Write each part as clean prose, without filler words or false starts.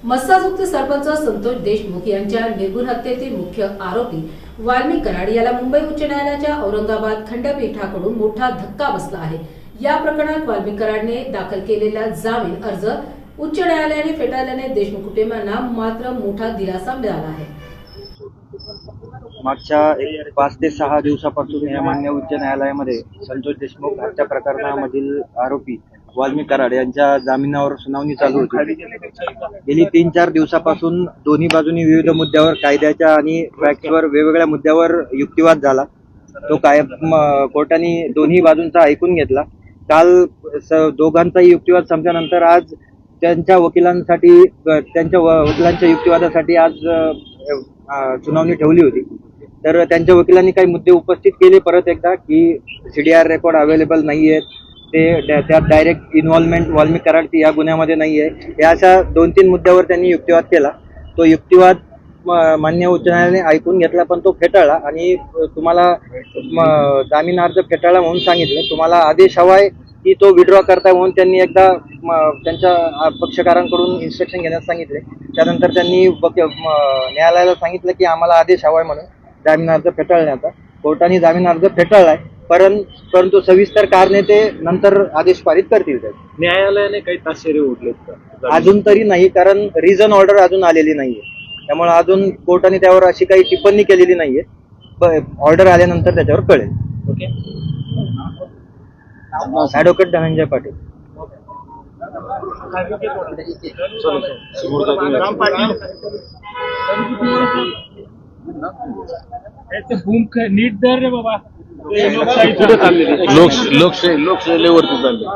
मस्साजोगचे सरपंच संतोष देशमुख यांच्या निर्गुण हत्येतील मुख्य आरोपी वाल्मिक कराड याला मुंबई उच्च न्यायालयाच्या औरंगाबाद खंडपीठाकडून मोठा धक्का बसला आहे। या प्रकरणात वाल्मिक कराडने दाखल केलेला जामीन अर्ज उच्च न्यायालयाने फेटाळल्याने देशमुख कुटुंबियांना मात्र मोठा दिलासा मिळाला आहे। मागच्या 5 ते 6 दिवसापासून या मान्य उच्च न्यायालयामध्ये संतोष देशमुख हत्या प्रकरणामधील आरोपी वाल्मिक कराड यांच्या जामिनावर सुनावणी चालू होती। गेली 3-4 दिवसापासून दोन्ही बाजूंनी विविध मुद्द्यावर कायद्याच्या आणि फॅक्ट्सवर वेगवेगळ्या मुद्द्यावर युक्तिवाद झाला। तो कोर्टाने दोन्ही बाजूंचा ऐकून घेतला। काल दोघांचाही युक्तिवाद संपल्यानंतर आज त्यांच्या वकिलांच्या युक्तिवादासाठी आज सुनावणी ठेवली होती। तर त्यांच्या वकिलांनी काही मुद्दे उपस्थित केले परत एकदा की CDR रेकॉर्ड अवेलेबल नाहीये, त्यात डायरेक्ट इन्व्हॉल्वमेंट वाल्मिक कराडची या गुन्ह्यामध्ये नाहीये। या अशा 2-3 मुद्द्यावर त्यांनी युक्तिवाद केला। तो युक्तिवाद मान्य उच्च न्यायालयाने ऐकून घेतला, पण तो फेटाळला आणि तुम्हाला जामीन अर्ज फेटाळला म्हणून सांगितलं। तुम्हाला आदेश हवाय की तो विड्रॉ करताय म्हणून त्यांनी एकदा त्यांच्या पक्षकारांकडून इन्स्ट्रक्शन घेण्यास सांगितले। त्यानंतर त्यांनी न्यायालयाला सांगितलं की आम्हाला आदेश हवाय म्हणून जामीन अर्ज फेटाळण्याचा। कोर्टाने जामीन अर्ज फेटाळलाय, परंतु सविस्तर कारणे ते नंतर आदेश पारित करतील। न्यायालयाने काही ताशेरे उठलेत का? अजून तरी नाही, कारण रिझन ऑर्डर अजून आलेली नाहीये, त्यामुळे अजून कोर्टाने त्यावर अशी काही टिप्पणी केलेली नाहीये। ऑर्डर आल्यानंतर त्याच्यावर कळेल। Okay, advocate Dhananjay Patil. नीट दर रे बाबा, लोकशाहीवरती चालले।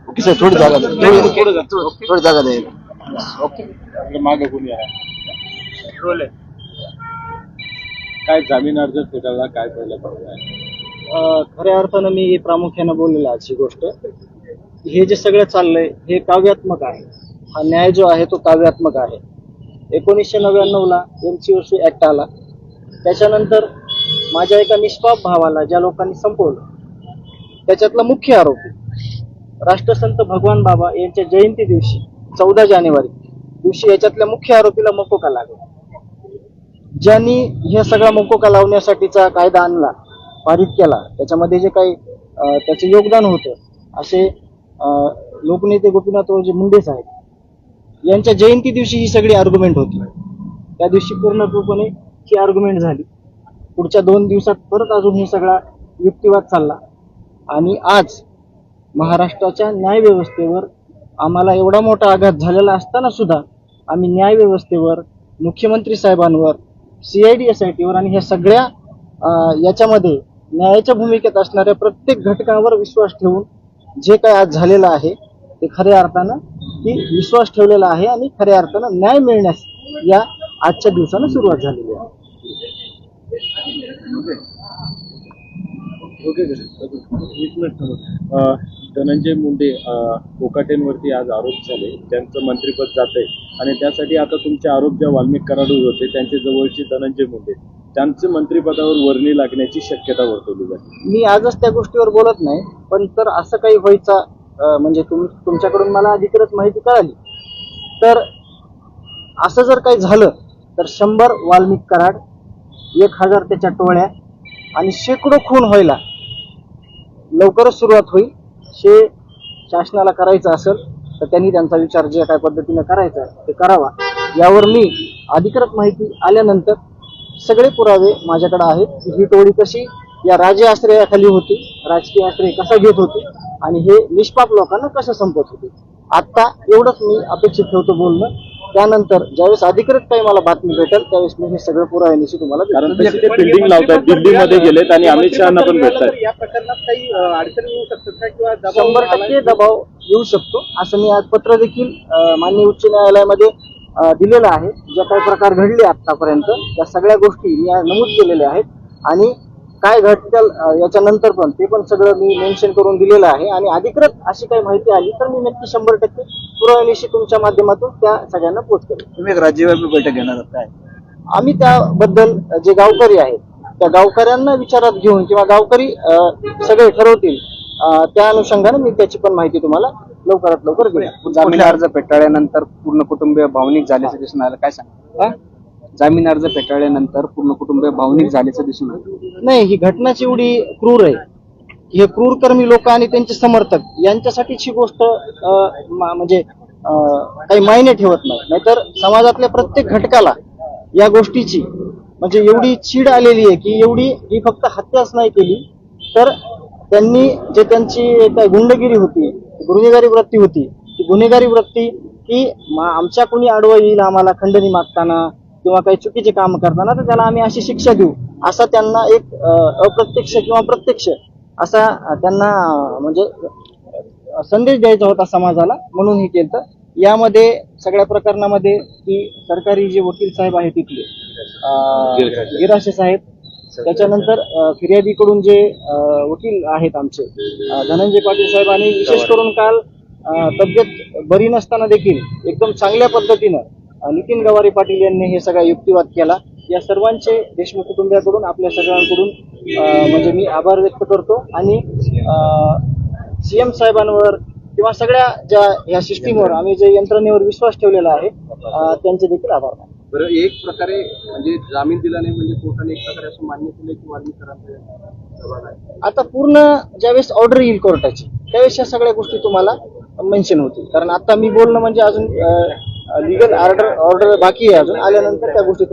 ओके सर, थोडी जागा द्या। ओके, मागे कोणी आहे? काय जामीन अर्ज फेटाळला, काय पहिला पाहिजे? खऱ्या अर्थानं मी प्रामुख्यानं बोललेला आजची गोष्ट, हे जे सगळं चाललंय हे काव्यात्मक आहे। हा न्याय जो आहे तो काव्यात्मक आहे। 1999ला MCOC ऍक्ट आला, त्याच्यानंतर माझ्या एका निष्पाप भावाला ज्या लोकांनी संपवलं, त्याच्यातला मुख्य आरोपी राष्ट्रसंत भगवान बाबा यांच्या जयंती दिवशी 14 जानेवारी दिवशी याच्यातल्या मुख्य आरोपीला मकोका लागला। ज्यांनी हे सगळा मकोका लावण्यासाठीचा कायदा आणला, पारित केला, त्याच्यामध्ये जे काही त्याचे योगदान होतं, असे लोकनेते गोपीनाथरावजी मुंडे साहेब यांच्या जयंती दिवशी ही सगळी आर्ग्युमेंट होती। त्या दिवशी पूर्णपणे ही आर्ग्युमेंट झाली। पुढच्या 2 दिवसात परत अजून हे सगळा युक्तिवाद चालला आणि आज महाराष्ट्राच्या न्यायव्यवस्थेवर आम्हाला एवढा मोठा आघात झालेला असताना सुद्धा आम्ही न्यायव्यवस्थेवर, मुख्यमंत्री साहेबांवर, CID SITवर आणि ह्या सगळ्या याच्यामध्ये न्यायाच्या भूमिकेत असणाऱ्या प्रत्येक घटकावर विश्वास ठेवून जे काय आज झालेलं आहे ते खऱ्या अर्थानं की विश्वास ठेवलेला आहे आणि खऱ्या अर्थानं न्याय मिळण्यास या आजच्या दिवसानं सुरुवात झालेली आहे। धनंजय मुंडे कोकाटेंवरती आज आरोप झाले, त्यांचं मंत्रिपद जातंय आणि त्यासाठी आता तुमचे आरोप ज्या वाल्मिक कराडवर होते त्यांचे जवळचे धनंजय मुंडे, त्यांचे मंत्रिपदावर वर्णी लागण्याची शक्यता वर्तवली जाते। मी आजच त्या गोष्टीवर बोलत नाही, पण तर असं काही व्हायचं म्हणजे तुमच्याकडून मला अधिकृत माहिती कळाली तर असं जर काही झालं तर 100 वाल्मिक कराड, 1000 त्याच्या टोळ्या आणि शेकडो खून व्हायला लवकरच सुरुवात होईल। हे शासनाला करायचं असेल तर त्यांनी त्यांचा विचार जे काय पद्धतीने करायचा ते करावा। यावर मी अधिकृत माहिती आल्यानंतर सगळे पुरावे माझ्याकडे आहेत। ही टोळी कशी या राजे आश्रयाखाली होती, राजकीय आश्रय कसा घेत होती आणि हे निष्पाप लोकांना कसं संपत होते। आता एवढंच मी अपेक्षित ठेवतो बोलणं। त्यानंतर ज्यावेळेस अधिकृत काही मला बातमी भेटेल त्यावेळेस मी हे सगळं पुराव्यानिशी तुम्हाला, कारण ते फिल्डिंग लावतात, दिल्लीमध्ये गेलेत आणि अमित शहाना पण भेटतात। या प्रकरणात काही अडचणी येऊ शकतात का किंवा 100% दबाव येऊ शकतो असं मी आज पत्र देखील माननीय उच्च न्यायालयामध्ये दिलेलं आहे। ज्या काही प्रकार घडले आतापर्यंत त्या सगळ्या गोष्टी मी नमूद केलेल्या आहेत आणि काय घडतील याच्यानंतर पण ते पण सगळं मी मेन्शन करून दिलेलं आहे आणि अधिकृत अशी काही माहिती आली तर मी नक्की 100% पुराव्यानिशी तुमच्या माध्यमातून त्या सगळ्यांना पोच करेन। तुम्ही एक राज्यव्यापी बैठक घेणार आहात काय? आम्ही त्याबद्दल जे गावकरी आहेत त्या गावकऱ्यांना विचारात घेऊन किंवा गावकरी सगळे ठरवतील त्या अनुषंगाने मी त्याची पण माहिती तुम्हाला लवकरात लवकर घेऊ. जामीन अर्ज फेटाळल्यानंतर पूर्ण कुटुंबीय भावनिक झाल्याचं दिसून आलं, काय सांग? जामीन अर्ज फेटाळल्यानंतर पूर्ण कुटुंबीय भावनिक झाल्याचं दिसून आलं. नाही, ही घटनाच एवढी क्रूर आहे. हे क्रूरकर्मी लोक आणि त्यांचे समर्थक यांच्यासाठीच ही गोष्ट म्हणजे काही मायने ठेवत नाही. नाहीतर समाजातल्या प्रत्येक घटकाला या गोष्टीची म्हणजे एवढी चीड आलेली आहे की एवढी ही फक्त हत्याच नाही केली, तर त्यांनी जे त्यांची गुंडगिरी होती, गुन्हेगारी वृत्ती होती, ती गुन्हेगारी वृत्ती ही आमच्या कोणी आडवं येईल आम्हाला खंडणी मागताना किंवा काही चुकीचे काम करताना तर त्याला आम्ही अशी शिक्षा देऊ, असा त्यांना एक अप्रत्यक्ष किंवा प्रत्यक्ष असा त्यांना म्हणजे संदेश द्यायचा होता समाजाला, म्हणून हे केलं. यामध्ये सगळ्या प्रकरणामध्ये की सरकारी जे वकील साहेब आहेत तिथले गिराशे साहेब, त्याच्यानंतर फिर्यादीकडून जे वकील आहेत आमचे धनंजय पाटील साहेब, आणि विशेष करून काल तब्येत बरी नसताना देखील एकदम चांगल्या पद्धतीनं नितीन गवारी पाटील यांनी हे सगळा युक्तिवाद केला. या सर्वांचे देशमुख कुटुंबियाकडून आपल्या सगळ्यांकडून म्हणजे मी आभार व्यक्त करतो आणि सीएम साहेबांवर किंवा सगळ्या ज्या या सिस्टीमवर आम्ही जे यंत्रणेवर विश्वास ठेवलेला आहे त्यांचे देखील आभार मानतो. बरं, एक प्रकारे म्हणजे जामीन दिला नाही म्हणजे कोर्टाने एक प्रकारे असं मान्य केलं की वाल्मिकरांचं. आता पूर्ण ज्यावेळेस ऑर्डर येईल कोर्टाची त्यावेळेस या सगळ्या गोष्टी तुम्हाला मेन्शन होतील, कारण आता मी बोलणं म्हणजे अजून लिगल ऑर्डर बाकी आहे, अजून आल्यानंतर त्या गोष्टी